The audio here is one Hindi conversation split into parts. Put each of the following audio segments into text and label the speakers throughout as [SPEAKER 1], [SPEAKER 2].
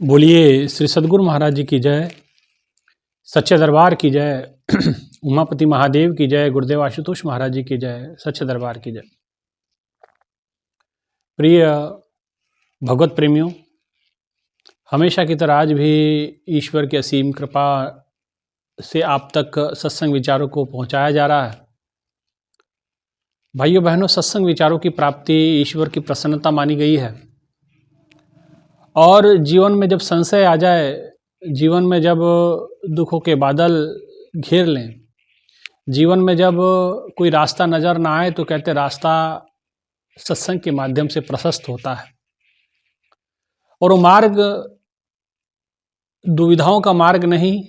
[SPEAKER 1] बोलिए श्री सद्गुरु महाराज जी की जय, सच्चे दरबार की जय, उमापति महादेव की जय, गुरुदेव आशुतोष महाराज जी की जय, सच्चे दरबार की जय। प्रिय भगवत प्रेमियों, हमेशा की तरह आज भी ईश्वर की असीम कृपा से आप तक सत्संग विचारों को पहुंचाया जा रहा है। भाइयों बहनों, सत्संग विचारों की प्राप्ति ईश्वर की प्रसन्नता मानी गई है। और जीवन में जब संशय आ जाए, जीवन में जब दुखों के बादल घेर लें, जीवन में जब कोई रास्ता नज़र ना आए, तो कहते रास्ता सत्संग के माध्यम से प्रशस्त होता है। और वो मार्ग दुविधाओं का मार्ग नहीं,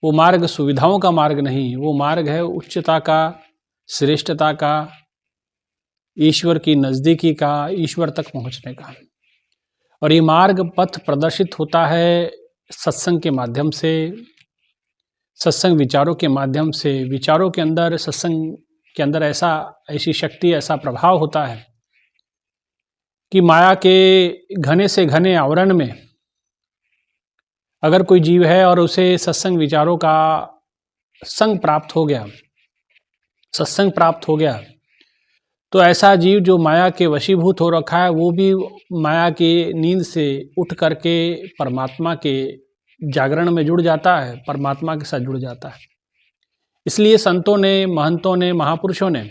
[SPEAKER 1] वो मार्ग सुविधाओं का मार्ग नहीं, वो मार्ग है उच्चता का, श्रेष्ठता का, ईश्वर की नज़दीकी का, ईश्वर तक पहुँचने का। और ये मार्ग पथ प्रदर्शित होता है सत्संग के माध्यम से, सत्संग विचारों के माध्यम से। विचारों के अंदर, सत्संग के अंदर ऐसी शक्ति, ऐसा प्रभाव होता है कि माया के घने से घने आवरण में अगर कोई जीव है और उसे सत्संग विचारों का संग प्राप्त हो गया, सत्संग प्राप्त हो गया, तो ऐसा जीव जो माया के वशीभूत हो रखा है, वो भी माया की नींद से उठ करके परमात्मा के जागरण में जुड़ जाता है, परमात्मा के साथ जुड़ जाता है। इसलिए संतों ने, महंतों ने, महापुरुषों ने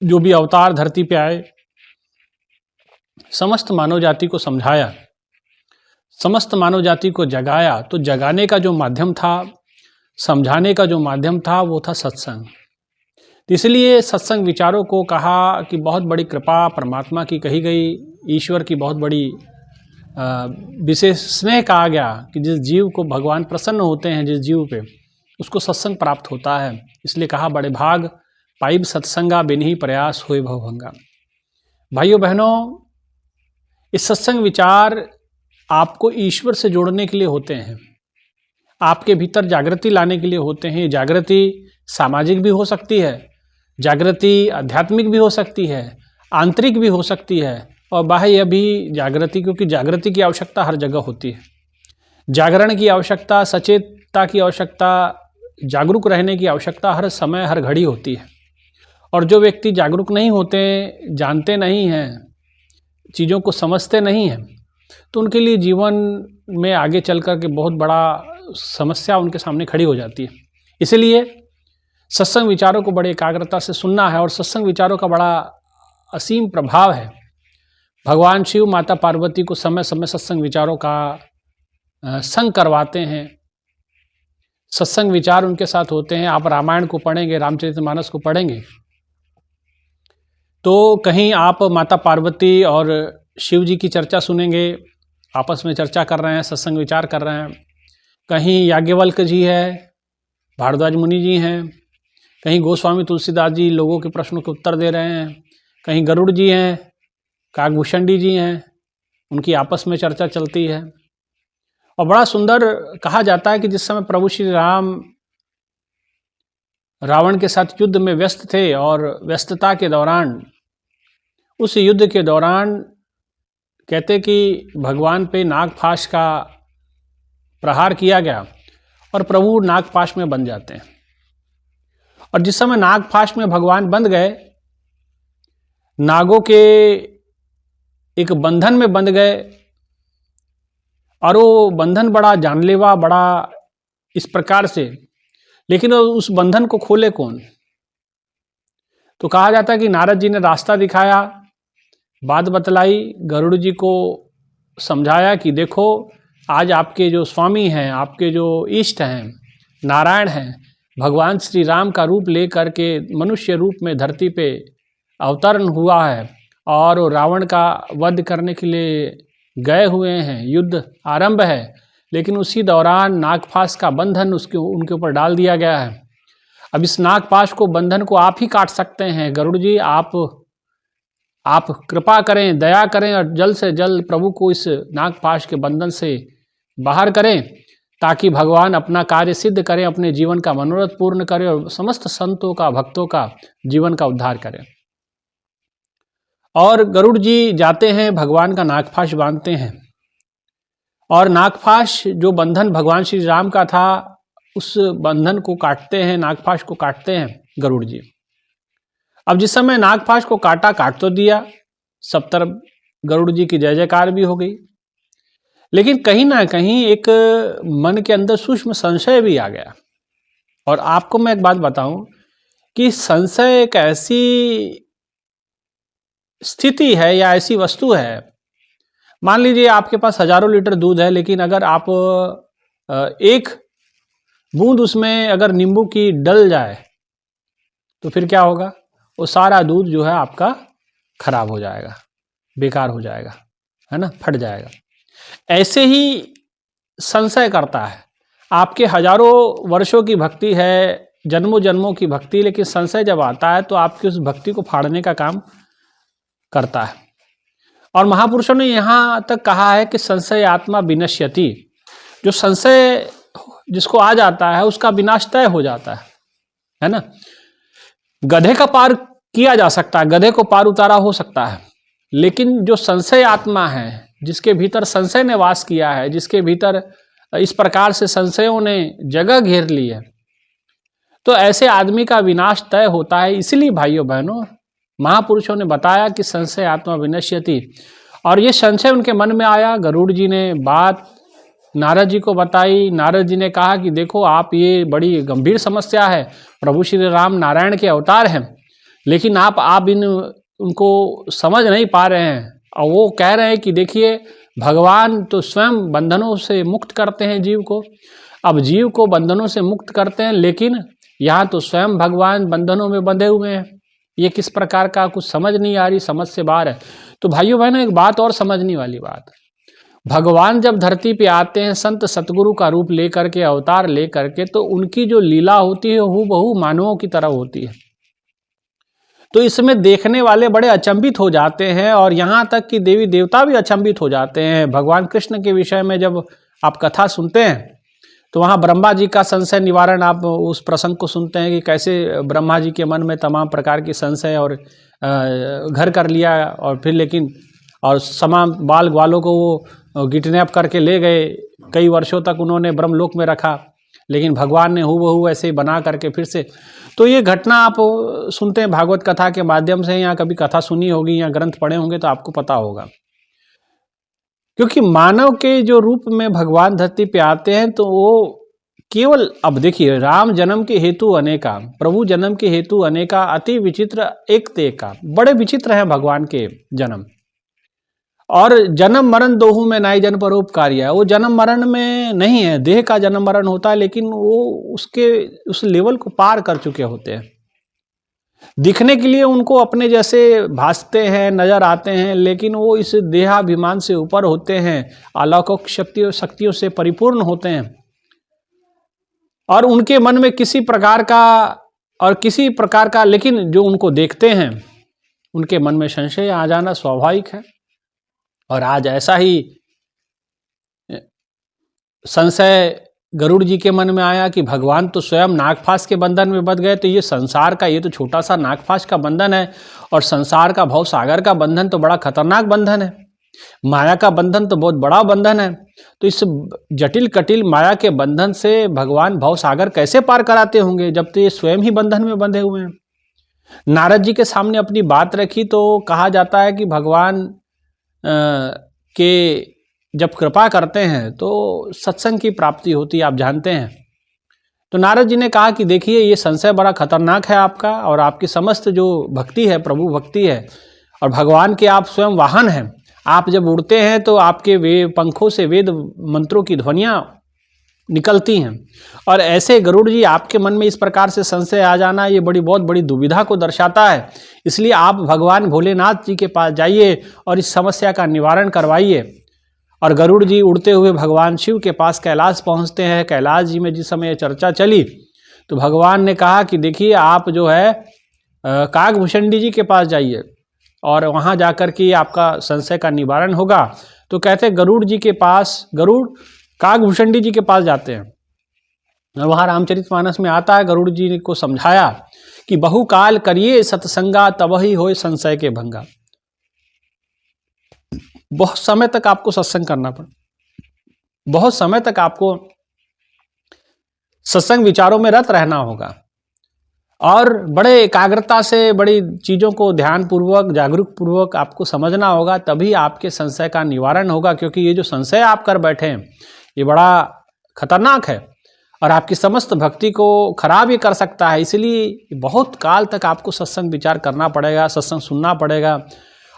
[SPEAKER 1] जो भी अवतार धरती पे आए, समस्त मानव जाति को समझाया, समस्त मानव जाति को जगाया। तो जगाने का जो माध्यम था, समझाने का जो माध्यम था, वो था सत्संग। इसलिए सत्संग विचारों को कहा कि बहुत बड़ी कृपा परमात्मा की कही गई, ईश्वर की बहुत बड़ी विशेष स्नेह कहा गया कि जिस जीव को भगवान प्रसन्न होते हैं, जिस जीव पे, उसको सत्संग प्राप्त होता है। इसलिए कहा बड़े भाग पाइब सत्संगा बिन्ही प्रयास हुए भवभंगा। भाइयों बहनों, इस सत्संग विचार आपको ईश्वर से जोड़ने के लिए होते हैं, आपके भीतर जागृति लाने के लिए होते हैं। जागृति सामाजिक भी हो सकती है, जागृति आध्यात्मिक भी हो सकती है, आंतरिक भी हो सकती है, और बाह्य भी जागृति, क्योंकि जागृति की आवश्यकता हर जगह होती है। जागरण की आवश्यकता, सचेतता की आवश्यकता, जागरूक रहने की आवश्यकता हर समय हर घड़ी होती है। और जो व्यक्ति जागरूक नहीं होते, जानते नहीं हैं, चीज़ों को समझते नहीं हैं, तो उनके लिए जीवन में आगे चल कर के बहुत बड़ा समस्या उनके सामने खड़ी हो जाती है। इसलिए सत्संग विचारों को बड़े एकाग्रता से सुनना है। और सत्संग विचारों का बड़ा असीम प्रभाव है। भगवान शिव माता पार्वती को समय समय सत्संग विचारों का संग करवाते हैं, सत्संग विचार उनके साथ होते हैं। आप रामायण को पढ़ेंगे, रामचरितमानस को पढ़ेंगे, तो कहीं आप माता पार्वती और शिव जी की चर्चा सुनेंगे, आपस में चर्चा कर रहे हैं, सत्संग विचार कर रहे हैं। कहीं याज्ञवल्क्य जी है, भारद्वाज मुनि जी हैं, कहीं गोस्वामी तुलसीदास जी लोगों के प्रश्नों के उत्तर दे रहे हैं, कहीं गरुड़ जी हैं, काकभूषणी जी हैं, उनकी आपस में चर्चा चलती है। और बड़ा सुंदर कहा जाता है कि जिस समय प्रभु श्री राम रावण के साथ युद्ध में व्यस्त थे, और व्यस्तता के दौरान, उस युद्ध के दौरान कहते कि भगवान पे नागपाश का प्रहार किया गया और प्रभु नागपाश में बंध जाते हैं। और जिस समय नागपाश में भगवान बंध गए, नागों के एक बंधन में बंध गए, और वो बंधन बड़ा जानलेवा, बड़ा इस प्रकार से, लेकिन उस बंधन को खोले कौन? तो कहा जाता है कि नारद जी ने रास्ता दिखाया, बात बतलाई, गरुड़ जी को समझाया कि देखो, आज आपके जो स्वामी हैं, आपके जो इष्ट हैं, नारायण हैं, भगवान श्री राम का रूप लेकर के मनुष्य रूप में धरती पे अवतरण हुआ है, और रावण का वध करने के लिए गए हुए हैं, युद्ध आरंभ है। लेकिन उसी दौरान नागपाश का बंधन उनके ऊपर डाल दिया गया है। अब इस नागपाश को, बंधन को आप ही काट सकते हैं। गरुड़ जी, आप कृपा करें, दया करें, और जल्द से जल्द प्रभु को इस नागपाश के बंधन से बाहर करें, ताकि भगवान अपना कार्य सिद्ध करें, अपने जीवन का मनोरथ पूर्ण करें, और समस्त संतों का, भक्तों का जीवन का उद्धार करें। और गरुड़ जी जाते हैं, भगवान का नागपाश बांधते हैं, और नागपाश जो बंधन भगवान श्री राम का था, उस बंधन को काटते हैं, नागपाश को काटते हैं गरुड़ जी। अब जिस समय नागपाश को काट तो दिया, सब तरफ गरुड़ जी की जय जयकार भी हो गई, लेकिन कहीं ना कहीं एक मन के अंदर सूक्ष्म संशय भी आ गया। और आपको मैं एक बात बताऊं कि संशय एक ऐसी स्थिति है या ऐसी वस्तु है, मान लीजिए आपके पास हजारों लीटर दूध है, लेकिन अगर आप एक बूंद उसमें अगर नींबू की डल जाए तो फिर क्या होगा? वो सारा दूध जो है आपका खराब हो जाएगा, बेकार हो जाएगा, है ना, फट जाएगा। ऐसे ही संशय करता है। आपके हजारों वर्षों की भक्ति है, जन्मों जन्मों की भक्ति, लेकिन संशय जब आता है तो आपकी उस भक्ति को फाड़ने का काम करता है। और महापुरुषों ने यहाँ तक कहा है कि संशय आत्मा विनश्यति, जो संशय जिसको आ जाता है उसका विनाश तय हो जाता है ना। गधे का पार किया जा सकता है, गधे को पार उतारा हो सकता है, लेकिन जो संशय आत्मा है, जिसके भीतर संशय ने वास किया है, जिसके भीतर इस प्रकार से संशयों ने जगह घेर ली है, तो ऐसे आदमी का विनाश तय होता है। इसलिए भाइयों बहनों, महापुरुषों ने बताया कि संशय आत्मा विनश्यति। और ये संशय उनके मन में आया, गरुड़ जी ने बात नारद जी को बताई। नारद जी ने कहा कि देखो आप, ये बड़ी गंभीर समस्या है, प्रभु श्री राम नारायण के अवतार हैं, लेकिन आप उनको समझ नहीं पा रहे हैं। और वो कह रहे हैं कि देखिए, भगवान तो स्वयं बंधनों से मुक्त करते हैं जीव को, अब जीव को बंधनों से मुक्त करते हैं, लेकिन यहाँ तो स्वयं भगवान बंधनों में बंधे हुए हैं। ये किस प्रकार का, कुछ समझ नहीं आ रही, समझ से बाहर है। तो भाइयों बहनों, एक बात और समझने वाली बात, भगवान जब धरती पे आते हैं संत सतगुरु का रूप लेकर के, अवतार लेकर के, तो उनकी जो लीला होती है हूबहू मानवों की तरह होती है। तो इसमें देखने वाले बड़े अचंभित हो जाते हैं, और यहाँ तक कि देवी देवता भी अचंभित हो जाते हैं। भगवान कृष्ण के विषय में जब आप कथा सुनते हैं तो वहाँ ब्रह्मा जी का संशय निवारण, आप उस प्रसंग को सुनते हैं कि कैसे ब्रह्मा जी के मन में तमाम प्रकार की संशय और घर कर लिया, और फिर लेकिन और तमाम बाल ग्वालों को वो किडनैप करके ले गए, कई वर्षों तक उन्होंने ब्रह्मलोक में रखा, लेकिन भगवान ने हूबहू ऐसे बना करके फिर से। तो ये घटना आप सुनते हैं भागवत कथा के माध्यम से, या कभी कथा सुनी होगी या ग्रंथ पढ़े होंगे तो आपको पता होगा। क्योंकि मानव के जो रूप में भगवान धरती पे आते हैं, तो वो केवल, अब देखिए, राम जन्म के हेतु अनेका, प्रभु जन्म के हेतु अनेका, अति विचित्र एक ते का, बड़े विचित्र हैं भगवान के जन्म। और जन्म मरण दोहू में नाई जन परोपकारी है, वो जन्म मरण में नहीं है, देह का जन्म मरण होता है, लेकिन वो उस लेवल को पार कर चुके होते हैं। दिखने के लिए उनको अपने जैसे भासते हैं, नजर आते हैं, लेकिन वो इस देहाभिमान से ऊपर होते हैं, अलौकिक शक्तियों से परिपूर्ण होते हैं। और उनके मन में किसी प्रकार का लेकिन जो उनको देखते हैं उनके मन में संशय आ जाना स्वाभाविक है। और आज ऐसा ही संशय गरुड़ जी के मन में आया कि भगवान तो स्वयं नागफास के बंधन में बंध गए, तो ये संसार का, ये तो छोटा सा नागफास का बंधन है, और संसार का भव सागर का बंधन तो बड़ा खतरनाक बंधन है, माया का बंधन तो बहुत बड़ा बंधन है। तो इस जटिल कटिल माया के बंधन से भगवान भव सागर कैसे पार कराते होंगे, जब तो ये स्वयं ही बंधन में बंधे हुए हैं। नारद जी के सामने अपनी बात रखी, तो कहा जाता है कि भगवान के जब कृपा करते हैं तो सत्संग की प्राप्ति होती है, आप जानते हैं। तो नारद जी ने कहा कि देखिए, ये संशय बड़ा खतरनाक है आपका, और आपकी समस्त जो भक्ति है प्रभु भक्ति है, और भगवान के आप स्वयं वाहन हैं। आप जब उड़ते हैं तो आपके पंखों से वेद मंत्रों की ध्वनियाँ निकलती हैं, और ऐसे गरुड़ जी आपके मन में इस प्रकार से संशय आ जाना, ये बहुत बड़ी दुविधा को दर्शाता है। इसलिए आप भगवान भोलेनाथ जी के पास जाइए और इस समस्या का निवारण करवाइए। और गरुड़ जी उड़ते हुए भगवान शिव के पास कैलाश पहुंचते हैं। कैलाश जी में जिस समय चर्चा चली तो भगवान ने कहा कि देखिए, आप जो है कागभूषणी जी के पास जाइए, और वहाँ जाकर के आपका संशय का निवारण होगा। तो कहते गरुड़ जी के पास, गरुड़ कागभूषणी जी के पास जाते हैं, और वहाँ रामचरितमानस में आता है, गरुड़ जी को समझाया कि बहुकाल करिए सत्संगा, तब ही होए संशय के भंगा। बहुत समय तक आपको सत्संग करना पड़ा, बहुत समय तक आपको सत्संग विचारों में रत रहना होगा और बड़े एकाग्रता से बड़ी चीज़ों को ध्यान पूर्वक जागरूक पूर्वक आपको समझना होगा, तभी आपके संशय का निवारण होगा। क्योंकि ये जो संशय आप कर बैठे हैं ये बड़ा खतरनाक है और आपकी समस्त भक्ति को खराब ही कर सकता है। इसलिए बहुत काल तक आपको सत्संग विचार करना पड़ेगा, सत्संग सुनना पड़ेगा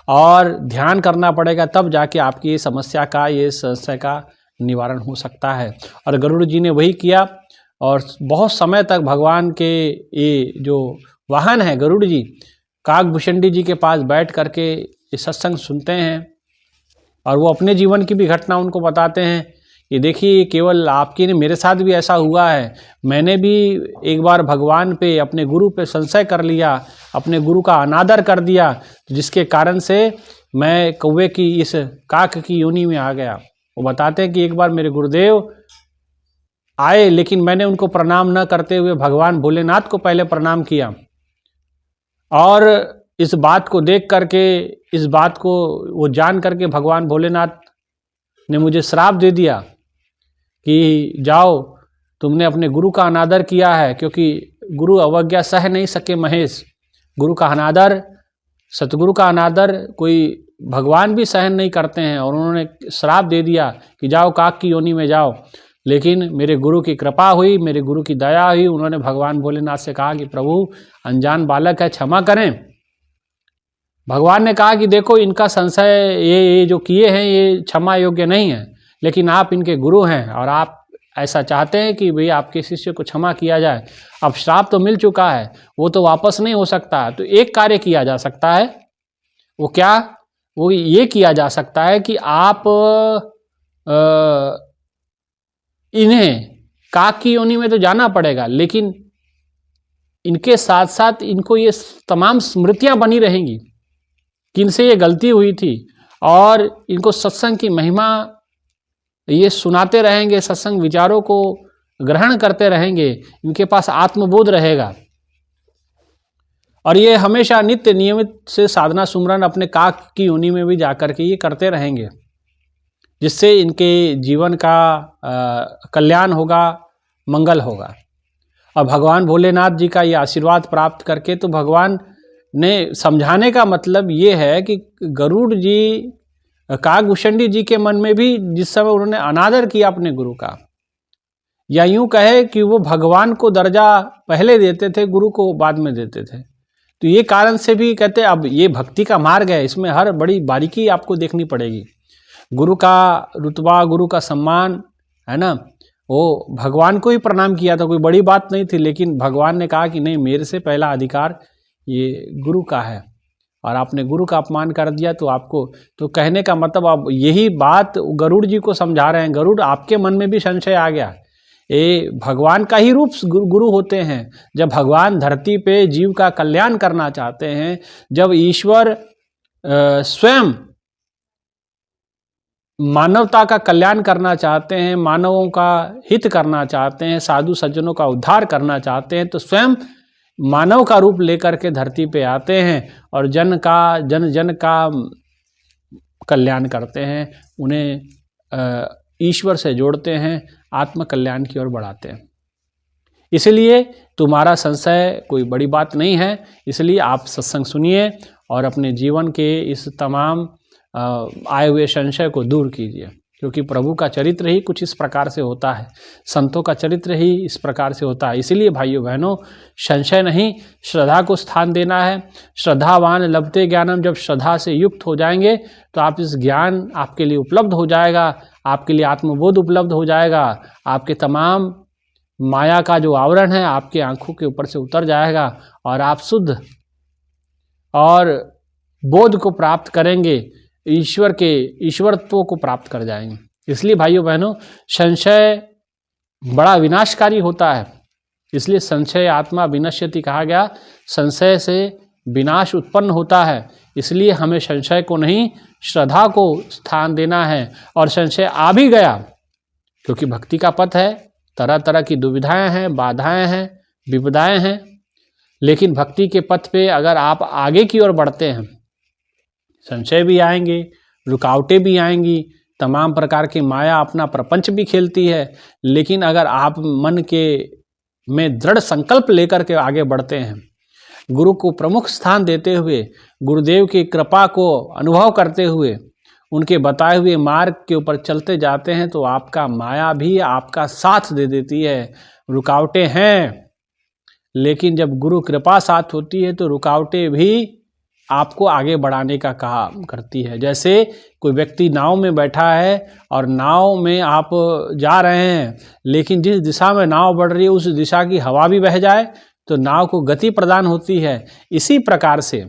[SPEAKER 1] और ध्यान करना पड़ेगा, तब जाके आपकी ये समस्या का, ये संशय का निवारण हो सकता है। और गरुड़ जी ने वही किया और बहुत समय तक भगवान के ये जो वाहन है गरुड़ जी, काकभूषणी जी के पास बैठ करके ये सत्संग सुनते हैं और वो अपने जीवन की भी घटना उनको बताते हैं कि देखिए केवल आपकी ने, मेरे साथ भी ऐसा हुआ है। मैंने भी एक बार भगवान पे, अपने गुरु पे संशय कर लिया, अपने गुरु का अनादर कर दिया, जिसके कारण से मैं कौवे की, इस काक की योनि में आ गया। वो बताते हैं कि एक बार मेरे गुरुदेव आए, लेकिन मैंने उनको प्रणाम न करते हुए भगवान भोलेनाथ को पहले प्रणाम किया और इस बात को देख करके, इस बात को वो जान करके भगवान भोलेनाथ ने मुझे श्राप दे दिया कि जाओ, तुमने अपने गुरु का अनादर किया है। क्योंकि गुरु अवज्ञा सह नहीं सके महेश। गुरु का अनादर, सतगुरु का अनादर कोई भगवान भी सहन नहीं करते हैं और उन्होंने श्राप दे दिया कि जाओ काक की योनि में जाओ। लेकिन मेरे गुरु की कृपा हुई, मेरे गुरु की दया हुई। उन्होंने भगवान भोलेनाथ से कहा कि प्रभु अनजान बालक है, क्षमा करें। भगवान ने कहा कि देखो इनका संशय, ये जो किए हैं ये क्षमा योग्य नहीं है, लेकिन आप इनके गुरु हैं और आप ऐसा चाहते हैं कि भाई आपके शिष्य को क्षमा किया जाए। अब श्राप तो मिल चुका है, वो तो वापस नहीं हो सकता। तो एक कार्य किया जा सकता है, वो क्या? वो ये किया जा सकता है कि आप इन्हें काक की योनि में तो जाना पड़ेगा, लेकिन इनके साथ साथ इनको ये तमाम स्मृतियां बनी रहेंगी कि इनसे ये गलती हुई थी और इनको सत्संग की महिमा ये सुनाते रहेंगे, सत्संग विचारों को ग्रहण करते रहेंगे, इनके पास आत्मबोध रहेगा और ये हमेशा नित्य नियमित से साधना सुमरन अपने काक की योनि में भी जाकर के ये करते रहेंगे, जिससे इनके जीवन का कल्याण होगा, मंगल होगा। और भगवान भोलेनाथ जी का ये आशीर्वाद प्राप्त करके, तो भगवान ने समझाने का मतलब ये है कि गरुड़ जी, काकभूषणी जी के मन में भी जिस समय उन्होंने अनादर किया अपने गुरु का, या यूं कहे कि वो भगवान को दर्जा पहले देते थे, गुरु को बाद में देते थे। तो ये कारण से भी कहते अब ये भक्ति का मार्ग है, इसमें हर बड़ी बारीकी आपको देखनी पड़ेगी। गुरु का रुतबा, गुरु का सम्मान है ना, वो भगवान को ही प्रणाम किया था, कोई बड़ी बात नहीं थी। लेकिन भगवान ने कहा कि नहीं, मेरे से पहला अधिकार ये गुरु का है और आपने गुरु का अपमान कर दिया। तो आपको, तो कहने का मतलब आप यही बात गरुड़ जी को समझा रहे हैं। गरुड़, आपके मन में भी संशय आ गया, ये भगवान का ही रूप गुरु होते हैं। जब भगवान धरती पे जीव का कल्याण करना चाहते हैं, जब ईश्वर स्वयं मानवता का कल्याण करना चाहते हैं, मानवों का हित करना चाहते हैं, साधु सज्जनों का उद्धार करना चाहते हैं, तो स्वयं मानव का रूप लेकर के धरती पे आते हैं और जन का कल्याण करते हैं, उन्हें ईश्वर से जोड़ते हैं, आत्म कल्याण की ओर बढ़ाते हैं। इसलिए तुम्हारा संशय कोई बड़ी बात नहीं है। इसलिए आप सत्संग सुनिए और अपने जीवन के इस तमाम आए हुए संशय को दूर कीजिए, क्योंकि प्रभु का चरित्र ही कुछ इस प्रकार से होता है, संतों का चरित्र ही इस प्रकार से होता है। इसीलिए भाइयों बहनों, संशय नहीं, श्रद्धा को स्थान देना है। श्रद्धावान लभते ज्ञानम, जब श्रद्धा से युक्त हो जाएंगे तो आप इस ज्ञान आपके लिए उपलब्ध हो जाएगा, आपके लिए आत्मबोध उपलब्ध हो जाएगा, आपके तमाम माया का जो आवरण है आपके आंखों के ऊपर से उतर जाएगा और आप शुद्ध और बोध को प्राप्त करेंगे, ईश्वरत्व को प्राप्त कर जाएंगे। इसलिए भाइयों बहनों, संशय बड़ा विनाशकारी होता है। इसलिए संशय आत्मा विनश्यति कहा गया, संशय से विनाश उत्पन्न होता है। इसलिए हमें संशय को नहीं, श्रद्धा को स्थान देना है। और संशय आ भी गया, क्योंकि भक्ति का पथ है, तरह तरह की दुविधाएं हैं, बाधाएं हैं, विपदाएं हैं, लेकिन भक्ति के पथ पे अगर आप आगे की ओर बढ़ते हैं, संशय भी आएंगे, रुकावटें भी आएंगी, तमाम प्रकार की माया अपना प्रपंच भी खेलती है, लेकिन अगर आप मन के में दृढ़ संकल्प लेकर के आगे बढ़ते हैं, गुरु को प्रमुख स्थान देते हुए, गुरुदेव की कृपा को अनुभव करते हुए, उनके बताए हुए मार्ग के ऊपर चलते जाते हैं, तो आपका माया भी आपका साथ दे देती है। रुकावटें हैं, लेकिन जब गुरु कृपा साथ होती है तो रुकावटें भी आपको आगे बढ़ाने का काम करती है। जैसे कोई व्यक्ति नाव में बैठा है और नाव में आप जा रहे हैं, लेकिन जिस दिशा में नाव बढ़ रही है उस दिशा की हवा भी बह जाए तो नाव को गति प्रदान होती है। इसी प्रकार से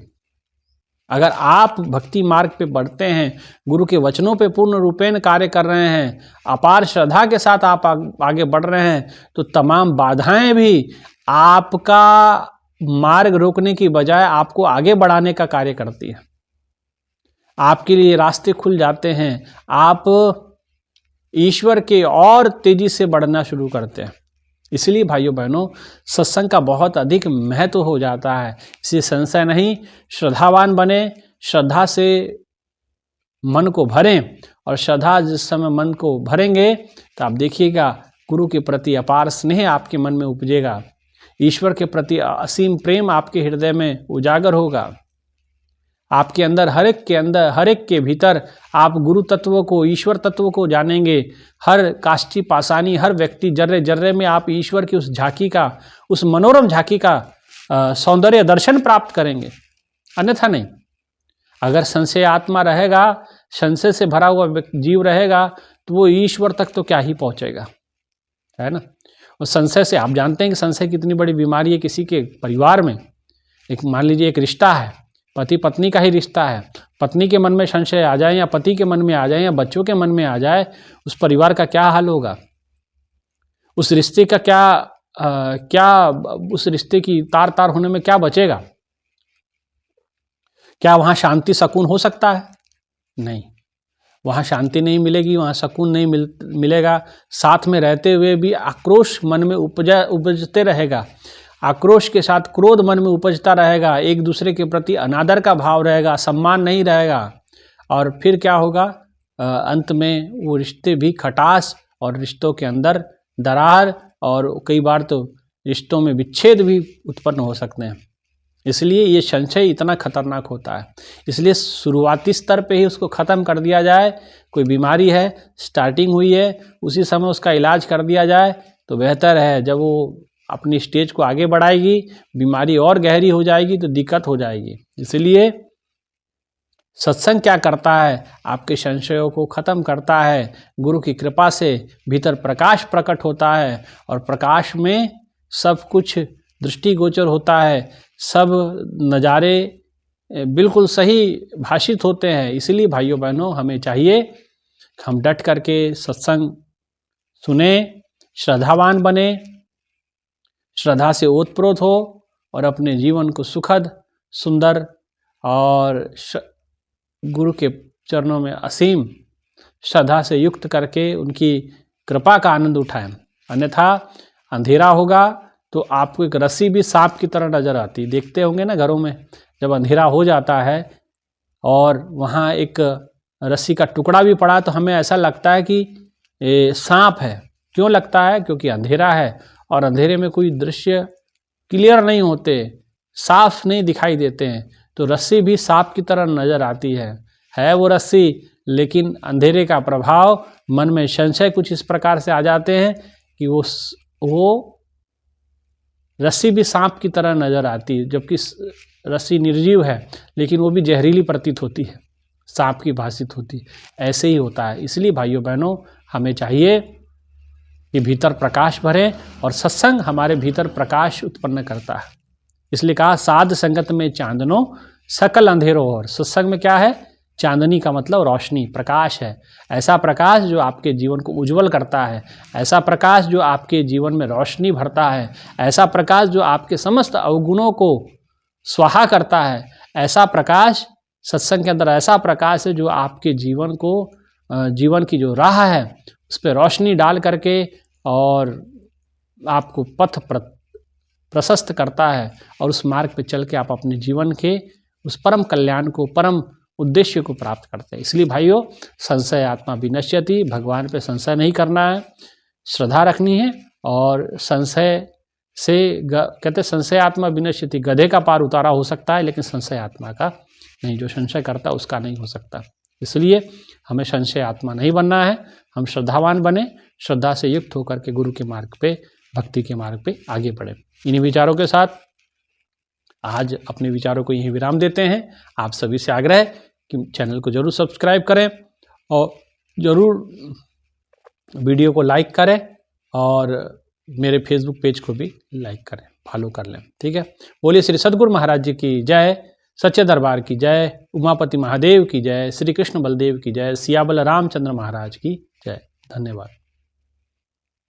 [SPEAKER 1] अगर आप भक्ति मार्ग पे बढ़ते हैं, गुरु के वचनों पे पूर्ण रूपेण कार्य कर रहे हैं, अपार श्रद्धा के साथ आप आगे बढ़ रहे हैं, तो तमाम बाधाएं भी आपका मार्ग रोकने की बजाय आपको आगे बढ़ाने का कार्य करती है। आपके लिए रास्ते खुल जाते हैं, आप ईश्वर के और तेजी से बढ़ना शुरू करते हैं। इसलिए भाइयों बहनों, सत्संग का बहुत अधिक महत्व हो जाता है। इसलिए संशय नहीं, श्रद्धावान बने, श्रद्धा से मन को भरें, और श्रद्धा जिस समय मन को भरेंगे तो आप देखिएगा गुरु के प्रति अपार स्नेह आपके मन में उपजेगा, ईश्वर के प्रति असीम प्रेम आपके हृदय में उजागर होगा। आपके अंदर हर एक के भीतर आप गुरु तत्व को, ईश्वर तत्व को जानेंगे। हर काष्ठी पाषाणी, हर व्यक्ति जर्रे जर्रे में आप ईश्वर की उस झांकी का, उस मनोरम झांकी का सौंदर्य दर्शन प्राप्त करेंगे, अन्यथा नहीं। अगर संशय आत्मा रहेगा, संशय से भरा हुआ जीव रहेगा, तो वो ईश्वर तक तो क्या ही पहुंचेगा, है ना। और संशय से आप जानते हैं कि संशय कितनी बड़ी बीमारी है किसी के परिवार में। एक मान लीजिए एक रिश्ता है, पति पत्नी का ही रिश्ता है, पत्नी के मन में संशय आ जाए या पति के मन में आ जाए या बच्चों के मन में आ जाए, उस परिवार का क्या हाल होगा, उस रिश्ते का क्या उस रिश्ते की तार तार होने में क्या बचेगा? क्या वहाँ शांति सुकून हो सकता है? नहीं, वहाँ शांति नहीं मिलेगी, वहाँ सुकून नहीं मिलेगा। साथ में रहते हुए भी आक्रोश मन में उपजते रहेगा, आक्रोश के साथ क्रोध मन में उपजता रहेगा, एक दूसरे के प्रति अनादर का भाव रहेगा, सम्मान नहीं रहेगा। और फिर क्या होगा? अंत में वो रिश्ते भी खटास और रिश्तों के अंदर दरार, और कई बार तो रिश्तों में विच्छेद भी उत्पन्न हो सकते हैं। इसलिए ये संशय इतना खतरनाक होता है। इसलिए शुरुआती स्तर पे ही उसको ख़त्म कर दिया जाए। कोई बीमारी है, स्टार्टिंग हुई है, उसी समय उसका इलाज कर दिया जाए तो बेहतर है। जब वो अपनी स्टेज को आगे बढ़ाएगी, बीमारी और गहरी हो जाएगी तो दिक्कत हो जाएगी। इसलिए सत्संग क्या करता है? आपके संशयों को ख़त्म करता है। गुरु की कृपा से भीतर प्रकाश प्रकट होता है, और प्रकाश में सब कुछ दृष्टिगोचर होता है, सब नज़ारे बिल्कुल सही भाषित होते हैं। इसलिए भाइयों बहनों, हमें चाहिए हम डट करके सत्संग सुने, श्रद्धावान बने, श्रद्धा से ओतप्रोत हो, और अपने जीवन को सुखद, सुंदर और गुरु के चरणों में असीम श्रद्धा से युक्त करके उनकी कृपा का आनंद उठाएं। अन्यथा अंधेरा होगा तो आपको एक रस्सी भी सांप की तरह नजर आती। देखते होंगे ना घरों में, जब अंधेरा हो जाता है और वहाँ एक रस्सी का टुकड़ा भी पड़ा तो हमें ऐसा लगता है कि सांप है। क्यों लगता है? क्योंकि अंधेरा है, और अंधेरे में कोई दृश्य क्लियर नहीं होते, साफ नहीं दिखाई देते हैं, तो रस्सी भी सांप की तरह नजर आती है वो रस्सी, लेकिन अंधेरे का प्रभाव, मन में संशय कुछ इस प्रकार से आ जाते हैं कि वो रस्सी भी सांप की तरह नजर आती है, जबकि रस्सी निर्जीव है लेकिन वो भी जहरीली प्रतीत होती है, सांप की भाषित होती है। ऐसे ही होता है। इसलिए भाइयों बहनों, हमें चाहिए कि भीतर प्रकाश भरे, और सत्संग हमारे भीतर प्रकाश उत्पन्न करता है। इसलिए कहा, साध संगत में चांदनो सकल अंधेरो। और सत्संग में क्या है? चांदनी का मतलब रोशनी, प्रकाश है। ऐसा प्रकाश जो आपके जीवन को उज्जवल करता है, ऐसा प्रकाश जो आपके जीवन में रोशनी भरता है, ऐसा प्रकाश जो आपके समस्त अवगुणों को स्वाहा करता है। ऐसा प्रकाश सत्संग के अंदर, ऐसा प्रकाश है जो आपके जीवन को, जीवन की जो राह है उस पर रोशनी डाल करके और आपको पथ प्रशस्त करता है, और उस मार्ग पे चल के आप अपने जीवन के उस परम कल्याण को, परम उद्देश्य को प्राप्त करते हैं। इसलिए भाइयों, संशय आत्मा विनश्यति, भगवान पे संशय नहीं करना है, श्रद्धा रखनी है। और संशय से कहते संशय आत्मा विनश्यति, गधे का पार उतारा हो सकता है लेकिन संशय आत्मा का नहीं, जो संशय करता उसका नहीं हो सकता। इसलिए हमें संशय आत्मा नहीं बनना है, हम श्रद्धावान बने, श्रद्धा से युक्त होकर के गुरु के मार्ग पे, भक्ति के मार्ग पे आगे बढ़े। इन्हीं विचारों के साथ आज अपने विचारों को यहीं विराम देते हैं। आप सभी से आग्रह है कि चैनल को जरूर सब्सक्राइब करें और ज़रूर वीडियो को लाइक करें और मेरे फेसबुक पेज को भी लाइक करें, फॉलो कर लें। ठीक है। बोलिए श्री सद्गुरु महाराज जी की जय, सच्चे दरबार की जय, उमापति महादेव की जय, श्री कृष्ण बलदेव की जय, सियाबल रामचंद्र महाराज की जय। धन्यवाद।